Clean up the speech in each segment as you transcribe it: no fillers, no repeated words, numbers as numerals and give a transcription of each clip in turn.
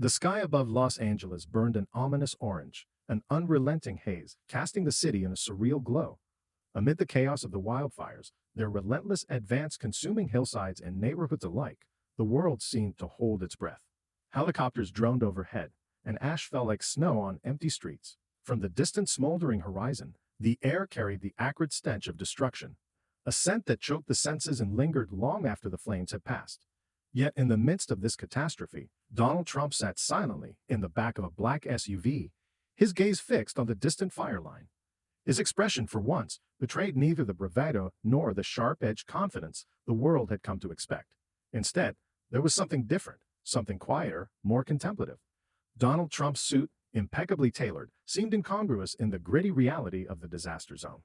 The sky above Los Angeles burned an ominous orange, an unrelenting haze, casting the city in a surreal glow. Amid the chaos of the wildfires, their relentless advance consuming hillsides and neighborhoods alike, the world seemed to hold its breath. Helicopters droned overhead, and ash fell like snow on empty streets. From the distant smoldering horizon, the air carried the acrid stench of destruction, a scent that choked the senses and lingered long after the flames had passed. Yet in the midst of this catastrophe, Donald Trump sat silently in the back of a black SUV, his gaze fixed on the distant fire line. His expression, for once, betrayed neither the bravado nor the sharp-edged confidence the world had come to expect. Instead, there was something different, something quieter, more contemplative. Donald Trump's suit, impeccably tailored, seemed incongruous in the gritty reality of the disaster zone.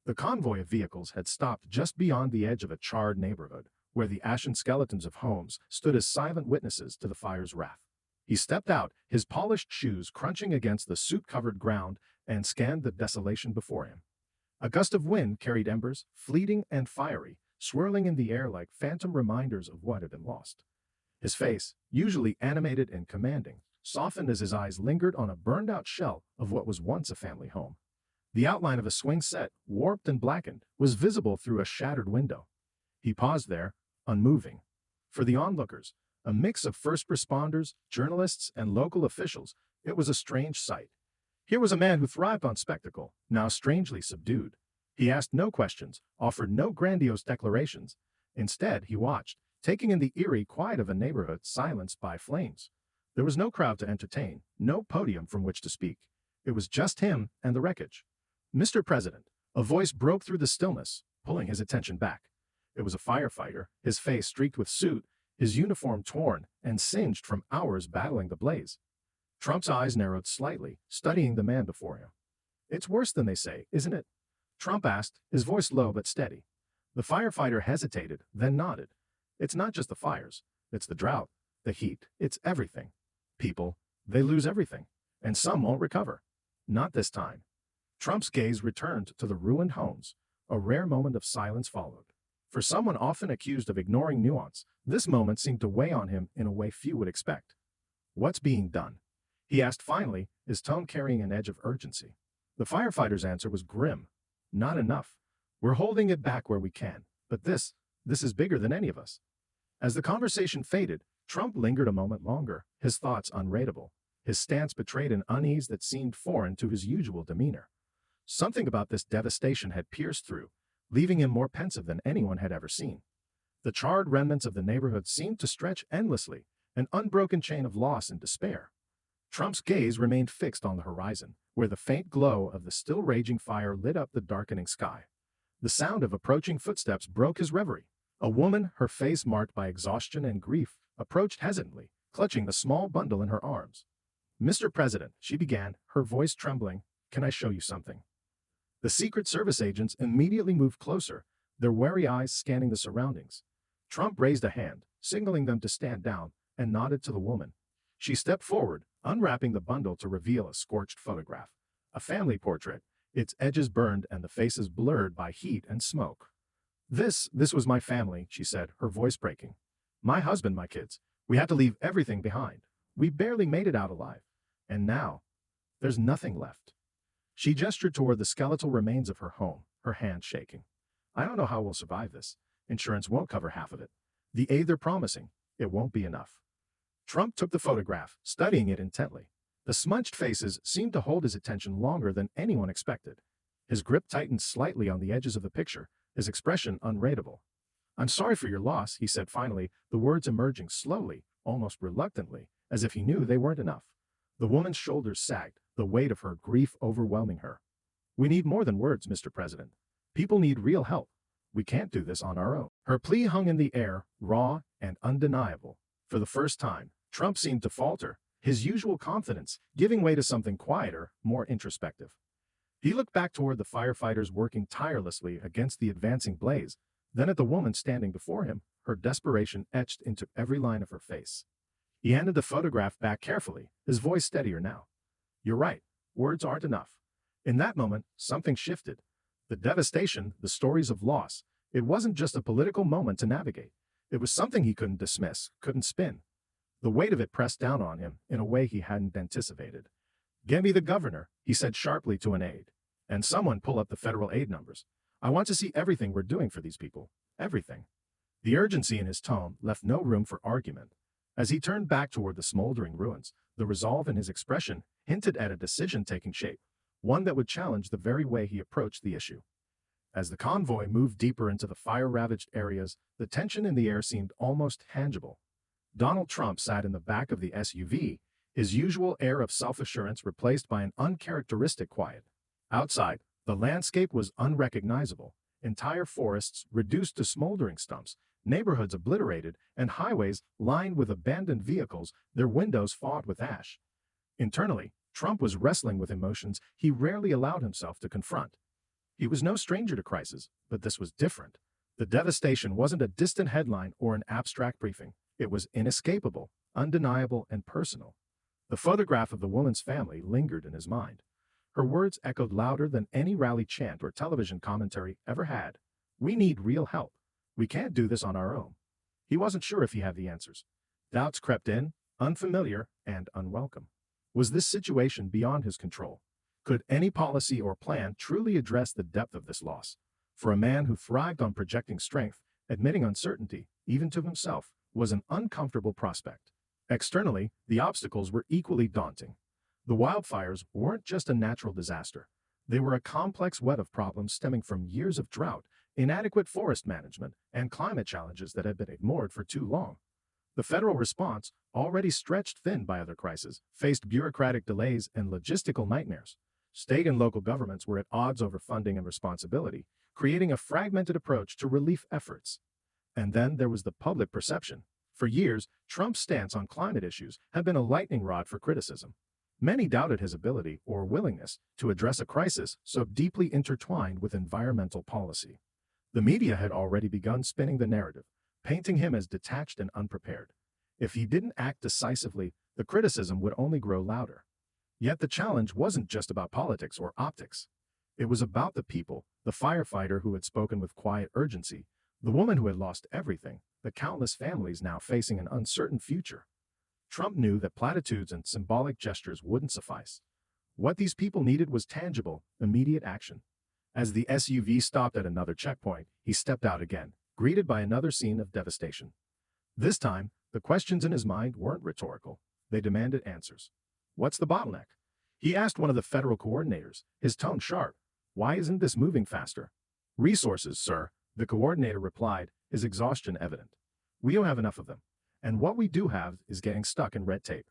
The convoy of vehicles had stopped just beyond the edge of a charred neighborhood, where the ashen skeletons of homes stood as silent witnesses to the fire's wrath. He stepped out, his polished shoes crunching against the soot-covered ground, and scanned the desolation before him. A gust of wind carried embers, fleeting and fiery, swirling in the air like phantom reminders of what had been lost. His face, usually animated and commanding, softened as his eyes lingered on a burned-out shell of what was once a family home. The outline of a swing set, warped and blackened, was visible through a shattered window. He paused there, unmoving. For the onlookers, a mix of first responders, journalists, and local officials, it was a strange sight. Here was a man who thrived on spectacle, now strangely subdued. He asked no questions, offered no grandiose declarations. Instead, he watched, taking in the eerie quiet of a neighborhood silenced by flames. There was no crowd to entertain, no podium from which to speak. It was just him and the wreckage. "Mr. President," a voice broke through the stillness, pulling his attention back. It was a firefighter, his face streaked with soot, his uniform torn and singed from hours battling the blaze. Trump's eyes narrowed slightly, studying the man before him. "It's worse than they say, isn't it?" Trump asked, his voice low but steady. The firefighter hesitated, then nodded. "It's not just the fires. It's the drought, the heat, it's everything. People, they lose everything, and some won't recover. Not this time." Trump's gaze returned to the ruined homes. A rare moment of silence followed. For someone often accused of ignoring nuance, this moment seemed to weigh on him in a way few would expect. "What's being done?" he asked finally, his tone carrying an edge of urgency. The firefighter's answer was grim. "Not enough. We're holding it back where we can, but this is bigger than any of us." As the conversation faded, Trump lingered a moment longer, his thoughts unreadable. His stance betrayed an unease that seemed foreign to his usual demeanor. Something about this devastation had pierced through, leaving him more pensive than anyone had ever seen. The charred remnants of the neighborhood seemed to stretch endlessly, an unbroken chain of loss and despair. Trump's gaze remained fixed on the horizon, where the faint glow of the still raging fire lit up the darkening sky. The sound of approaching footsteps broke his reverie. A woman, her face marked by exhaustion and grief, approached hesitantly, clutching the small bundle in her arms. "Mr. President," she began, her voice trembling, "can I show you something?" The Secret Service agents immediately moved closer, their wary eyes scanning the surroundings. Trump raised a hand, signaling them to stand down, and nodded to the woman. She stepped forward, unwrapping the bundle to reveal a scorched photograph. A family portrait, its edges burned and the faces blurred by heat and smoke. This was my family," she said, her voice breaking. "My husband, my kids. We had to leave everything behind. We barely made it out alive. And now, there's nothing left." She gestured toward the skeletal remains of her home, her hand shaking. "I don't know how we'll survive this. Insurance won't cover half of it. The aid they're promising, it won't be enough." Trump took the photograph, studying it intently. The smudged faces seemed to hold his attention longer than anyone expected. His grip tightened slightly on the edges of the picture, his expression unreadable. "I'm sorry for your loss," he said finally, the words emerging slowly, almost reluctantly, as if he knew they weren't enough. The woman's shoulders sagged, the weight of her grief overwhelming her. "We need more than words, Mr. President. People need real help. We can't do this on our own." Her plea hung in the air, raw and undeniable. For the first time, Trump seemed to falter, his usual confidence giving way to something quieter, more introspective. He looked back toward the firefighters working tirelessly against the advancing blaze, then at the woman standing before him, her desperation etched into every line of her face. He handed the photograph back carefully, his voice steadier now. "You're right. Words aren't enough." In that moment, something shifted. The devastation, the stories of loss, it wasn't just a political moment to navigate. It was something he couldn't dismiss, couldn't spin. The weight of it pressed down on him in a way he hadn't anticipated. "Get me the governor," he said sharply to an aide. "And someone pull up the federal aid numbers. I want to see everything we're doing for these people. Everything." The urgency in his tone left no room for argument. As he turned back toward the smoldering ruins, the resolve in his expression hinted at a decision taking shape, one that would challenge the very way he approached the issue. As the convoy moved deeper into the fire-ravaged areas, the tension in the air seemed almost tangible. Donald Trump sat in the back of the SUV, his usual air of self-assurance replaced by an uncharacteristic quiet. Outside, the landscape was unrecognizable, entire forests reduced to smoldering stumps, neighborhoods obliterated, and highways lined with abandoned vehicles, their windows fogged with ash. Internally, Trump was wrestling with emotions he rarely allowed himself to confront. He was no stranger to crisis, but this was different. The devastation wasn't a distant headline or an abstract briefing. It was inescapable, undeniable, and personal. The photograph of the woman's family lingered in his mind. Her words echoed louder than any rally chant or television commentary ever had. "We need real help. We can't do this on our own." He wasn't sure if he had the answers. Doubts crept in, unfamiliar and unwelcome. Was this situation beyond his control? Could any policy or plan truly address the depth of this loss? For a man who thrived on projecting strength, admitting uncertainty, even to himself, was an uncomfortable prospect. Externally, the obstacles were equally daunting. The wildfires weren't just a natural disaster. They were a complex web of problems stemming from years of drought, inadequate forest management, and climate challenges that had been ignored for too long. The federal response, already stretched thin by other crises, faced bureaucratic delays and logistical nightmares. State and local governments were at odds over funding and responsibility, creating a fragmented approach to relief efforts. And then there was the public perception. For years, Trump's stance on climate issues had been a lightning rod for criticism. Many doubted his ability or willingness to address a crisis so deeply intertwined with environmental policy. The media had already begun spinning the narrative, painting him as detached and unprepared. If he didn't act decisively, the criticism would only grow louder. Yet the challenge wasn't just about politics or optics. It was about the people, the firefighter who had spoken with quiet urgency, the woman who had lost everything, the countless families now facing an uncertain future. Trump knew that platitudes and symbolic gestures wouldn't suffice. What these people needed was tangible, immediate action. As the SUV stopped at another checkpoint, he stepped out again, greeted by another scene of devastation. This time, the questions in his mind weren't rhetorical. They demanded answers. "What's the bottleneck?" He asked one of the federal coordinators, his tone sharp. "Why isn't this moving faster?" "Resources, sir," the coordinator replied, his exhaustion evident. "We don't have enough of them. And what we do have is getting stuck in red tape."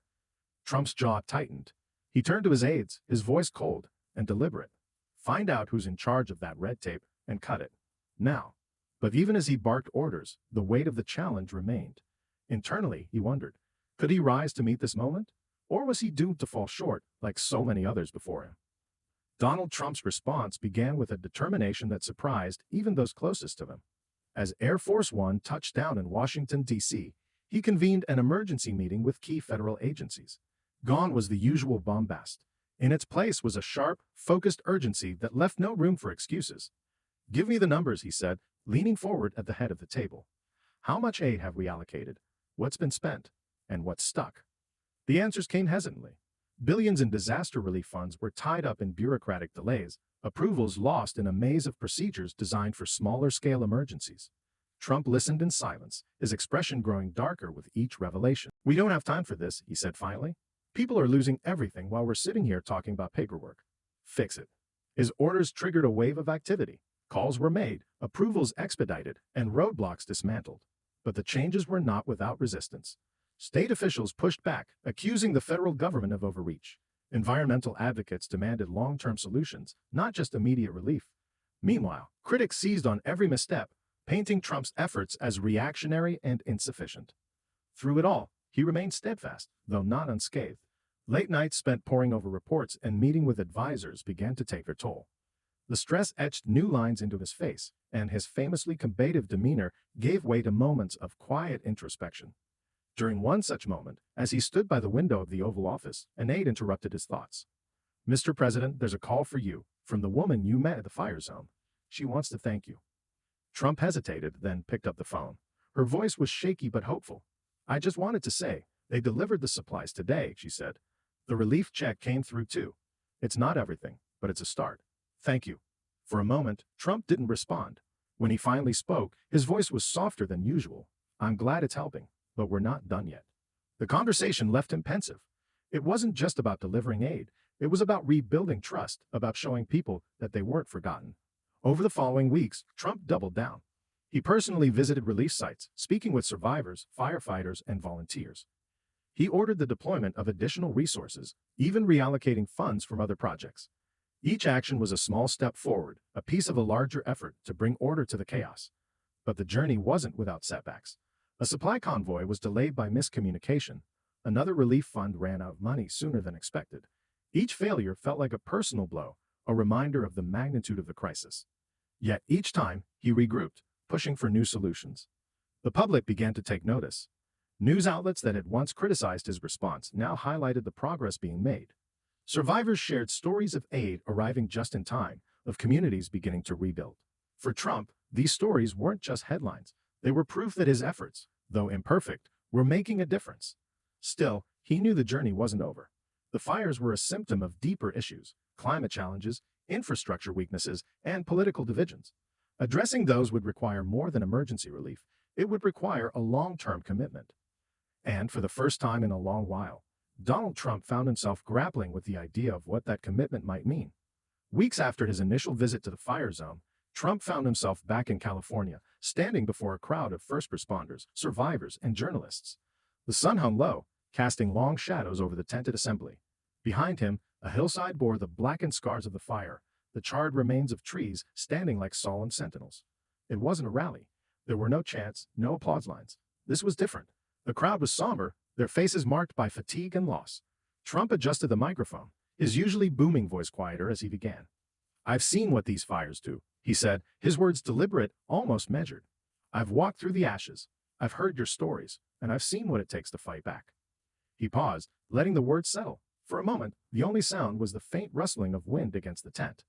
Trump's jaw tightened. He turned to his aides, his voice cold and deliberate. "Find out who's in charge of that red tape and cut it. Now." But even as he barked orders, the weight of the challenge remained. Internally, he wondered, could he rise to meet this moment? Or was he doomed to fall short, like so many others before him? Donald Trump's response began with a determination that surprised even those closest to him. As Air Force One touched down in Washington, D.C., he convened an emergency meeting with key federal agencies. Gone was the usual bombast. In its place was a sharp, focused urgency that left no room for excuses. "Give me the numbers," he said, leaning forward at the head of the table. "How much aid have we allocated? What's been spent? And what's stuck?" The answers came hesitantly. Billions in disaster relief funds were tied up in bureaucratic delays, approvals lost in a maze of procedures designed for smaller-scale emergencies. Trump listened in silence, his expression growing darker with each revelation. "We don't have time for this," he said finally. "People are losing everything while we're sitting here talking about paperwork. Fix it." His orders triggered a wave of activity. Calls were made, approvals expedited, and roadblocks dismantled. But the changes were not without resistance. State officials pushed back, accusing the federal government of overreach. Environmental advocates demanded long-term solutions, not just immediate relief. Meanwhile, critics seized on every misstep, painting Trump's efforts as reactionary and insufficient. Through it all, he remained steadfast, though not unscathed. Late nights spent poring over reports and meeting with advisors began to take their toll. The stress etched new lines into his face, and his famously combative demeanor gave way to moments of quiet introspection. During one such moment, as he stood by the window of the Oval Office, an aide interrupted his thoughts. "Mr. President, there's a call for you, from the woman you met at the fire zone. She wants to thank you." Trump hesitated, then picked up the phone. Her voice was shaky but hopeful. "I just wanted to say, They delivered the supplies today, she said. The relief check came through too. It's not everything, but it's a start. Thank you. For a moment, Trump didn't respond. When he finally spoke, his voice was softer than usual. I'm glad it's helping, but we're not done yet. The conversation left him pensive. It wasn't just about delivering aid. It was about rebuilding trust, about showing people that they weren't forgotten. Over the following weeks, Trump doubled down. He personally visited relief sites, speaking with survivors, firefighters, and volunteers. He ordered the deployment of additional resources, even reallocating funds from other projects. Each action was a small step forward, a piece of a larger effort to bring order to the chaos. But the journey wasn't without setbacks. A supply convoy was delayed by miscommunication. Another relief fund ran out of money sooner than expected. Each failure felt like a personal blow, a reminder of the magnitude of the crisis. Yet each time, he regrouped, pushing for new solutions. The public began to take notice. News outlets that had once criticized his response now highlighted the progress being made. Survivors shared stories of aid arriving just in time, of communities beginning to rebuild. For Trump, these stories weren't just headlines. They were proof that his efforts, though imperfect, were making a difference. Still, he knew the journey wasn't over. The fires were a symptom of deeper issues: climate challenges, infrastructure weaknesses, and political divisions. Addressing those would require more than emergency relief. It would require a long-term commitment. And for the first time in a long while, Donald Trump found himself grappling with the idea of what that commitment might mean. Weeks after his initial visit to the fire zone, Trump found himself back in California, standing before a crowd of first responders, survivors, and journalists. The sun hung low, casting long shadows over the tented assembly. Behind him, a hillside bore the blackened scars of the fire, the charred remains of trees standing like sullen sentinels. It wasn't a rally. There were no chants, no applause lines. This was different. The crowd was somber, their faces marked by fatigue and loss. Trump adjusted the microphone, his usually booming voice quieter as he began. I've seen what these fires do, he said, his words deliberate, almost measured. I've walked through the ashes. I've heard your stories, and I've seen what it takes to fight back. He paused, letting the words settle. For a moment, the only sound was the faint rustling of wind against the tent.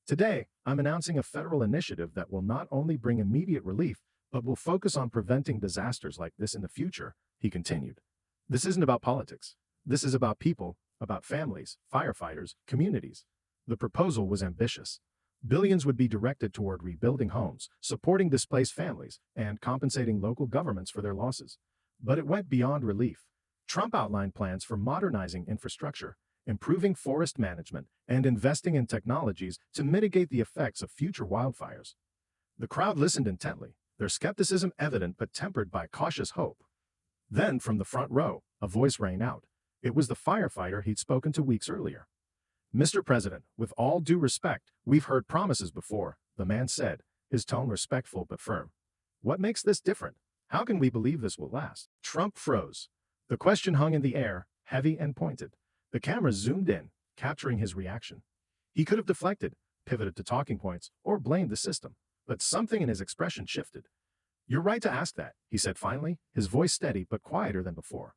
Today, I'm announcing a federal initiative that will not only bring immediate relief, but will focus on preventing disasters like this in the future, he continued. This isn't about politics. This is about people, about families, firefighters, communities. The proposal was ambitious. Billions would be directed toward rebuilding homes, supporting displaced families, and compensating local governments for their losses. But it went beyond relief. Trump outlined plans for modernizing infrastructure, improving forest management, and investing in technologies to mitigate the effects of future wildfires. The crowd listened intently, their skepticism evident but tempered by cautious hope. Then, from the front row, a voice rang out. It was the firefighter he'd spoken to weeks earlier. Mr. President, with all due respect, we've heard promises before, the man said, his tone respectful but firm. What makes this different? How can we believe this will last? Trump froze. The question hung in the air, heavy and pointed. The camera zoomed in, capturing his reaction. He could have deflected, pivoted to talking points, or blamed the system, but something in his expression shifted. You're right to ask that, he said finally, his voice steady but quieter than before.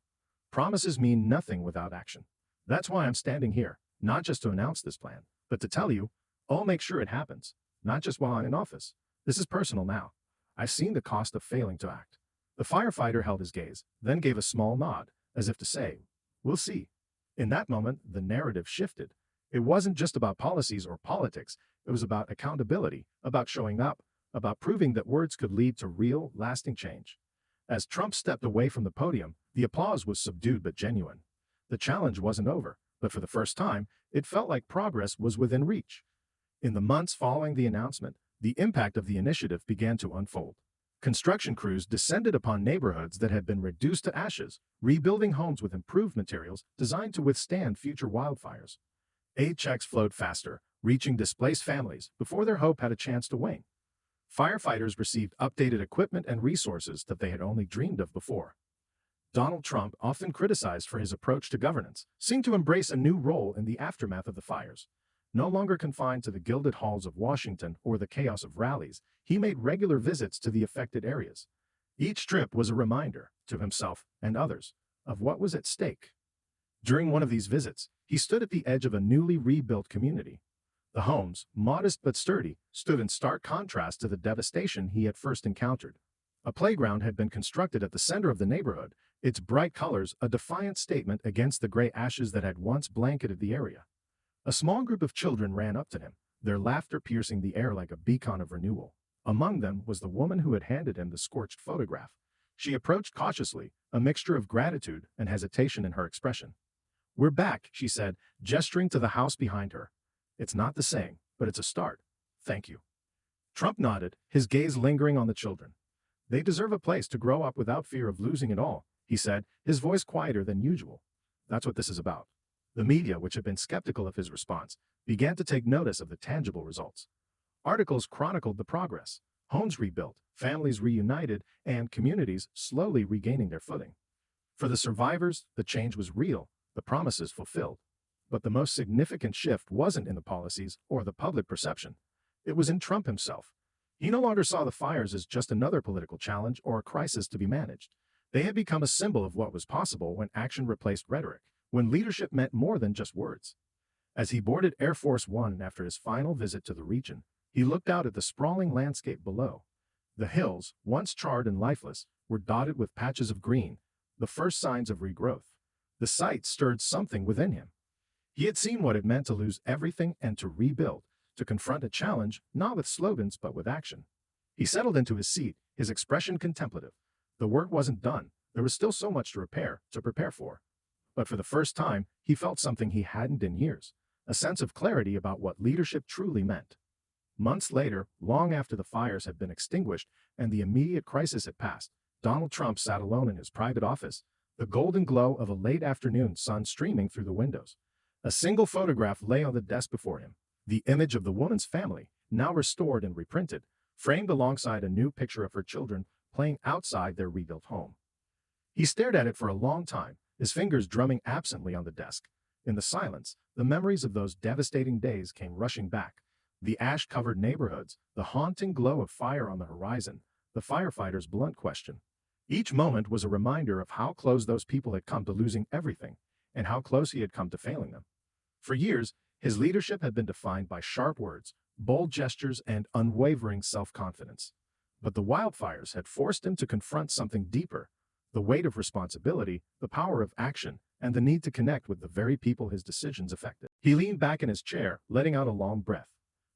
Promises mean nothing without action. That's why I'm standing here, not just to announce this plan, but to tell you, I'll make sure it happens, not just while I'm in office. This is personal now. I've seen the cost of failing to act. The firefighter held his gaze, then gave a small nod, as if to say, we'll see. In that moment, the narrative shifted. It wasn't just about policies or politics. It was about accountability, about showing up, about proving that words could lead to real, lasting change. As Trump stepped away from the podium, the applause was subdued but genuine. The challenge wasn't over, but for the first time, it felt like progress was within reach. In the months following the announcement, the impact of the initiative began to unfold. Construction crews descended upon neighborhoods that had been reduced to ashes, rebuilding homes with improved materials designed to withstand future wildfires. Aid checks flowed faster, reaching displaced families before their hope had a chance to wane. Firefighters received updated equipment and resources that they had only dreamed of before. Donald Trump, often criticized for his approach to governance, seemed to embrace a new role in the aftermath of the fires. No longer confined to the gilded halls of Washington or the chaos of rallies, he made regular visits to the affected areas. Each trip was a reminder, to himself and others, of what was at stake. During one of these visits, he stood at the edge of a newly rebuilt community. The homes, modest but sturdy, stood in stark contrast to the devastation he had first encountered. A playground had been constructed at the center of the neighborhood, its bright colors a defiant statement against the gray ashes that had once blanketed the area. A small group of children ran up to him, their laughter piercing the air like a beacon of renewal. Among them was the woman who had handed him the scorched photograph. She approached cautiously, a mixture of gratitude and hesitation in her expression. "We're back," she said, gesturing to the house behind her. "It's not the same, but it's a start. Thank you." Trump nodded, his gaze lingering on the children. "They deserve a place to grow up without fear of losing it all," he said, his voice quieter than usual. "That's what this is about." The media, which had been skeptical of his response, began to take notice of the tangible results. Articles chronicled the progress: homes rebuilt, families reunited, and communities slowly regaining their footing. For the survivors, the change was real, the promises fulfilled. But the most significant shift wasn't in the policies or the public perception. It was in Trump himself. He no longer saw the fires as just another political challenge or a crisis to be managed. They had become a symbol of what was possible when action replaced rhetoric, when leadership meant more than just words. As he boarded Air Force One after his final visit to the region, he looked out at the sprawling landscape below. The hills, once charred and lifeless, were dotted with patches of green, the first signs of regrowth. The sight stirred something within him. He had seen what it meant to lose everything and to rebuild, to confront a challenge not with slogans but with action. He settled into his seat, his expression contemplative. The work wasn't done. There was still so much to repair, to prepare for. But for the first time, he felt something he hadn't in years, a sense of clarity about what leadership truly meant. Months later, long after the fires had been extinguished and the immediate crisis had passed, Donald Trump sat alone in his private office, the golden glow of a late afternoon sun streaming through the windows. A single photograph lay on the desk before him, the image of the woman's family, now restored and reprinted, framed alongside a new picture of her children playing outside their rebuilt home. He stared at it for a long time, his fingers drumming absently on the desk. In the silence, the memories of those devastating days came rushing back. The ash-covered neighborhoods, the haunting glow of fire on the horizon, the firefighters' blunt question. Each moment was a reminder of how close those people had come to losing everything, and how close he had come to failing them. For years, his leadership had been defined by sharp words, bold gestures, and unwavering self-confidence. But the wildfires had forced him to confront something deeper: the weight of responsibility, the power of action, and the need to connect with the very people his decisions affected. He leaned back in his chair, letting out a long breath.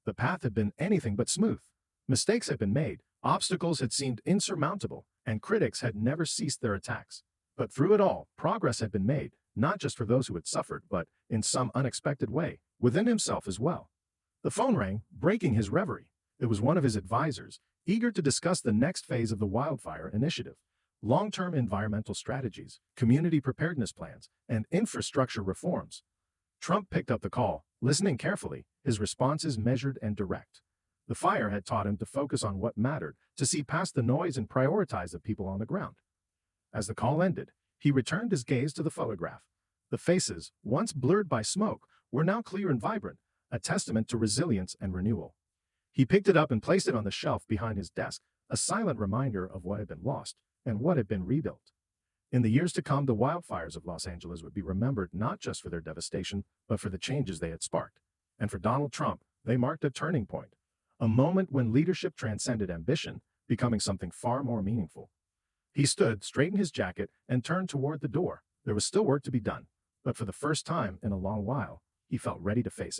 The path had been anything but smooth. Mistakes had been made, obstacles had seemed insurmountable, and critics had never ceased their attacks. But through it all, progress had been made, not just for those who had suffered, but, in some unexpected way, within himself as well. The phone rang, breaking his reverie. It was one of his advisors, eager to discuss the next phase of the wildfire initiative: long-term environmental strategies, community preparedness plans, and infrastructure reforms. Trump picked up the call, listening carefully, his responses measured and direct. The fire had taught him to focus on what mattered, to see past the noise and prioritize the people on the ground. As the call ended, he returned his gaze to the photograph. The faces, once blurred by smoke, were now clear and vibrant, a testament to resilience and renewal. He picked it up and placed it on the shelf behind his desk, a silent reminder of what had been lost and what had been rebuilt. In the years to come, the wildfires of Los Angeles would be remembered not just for their devastation, but for the changes they had sparked. And for Donald Trump, they marked a turning point, a moment when leadership transcended ambition, becoming something far more meaningful. He stood, straightened his jacket, and turned toward the door. There was still work to be done, but for the first time in a long while, he felt ready to face it.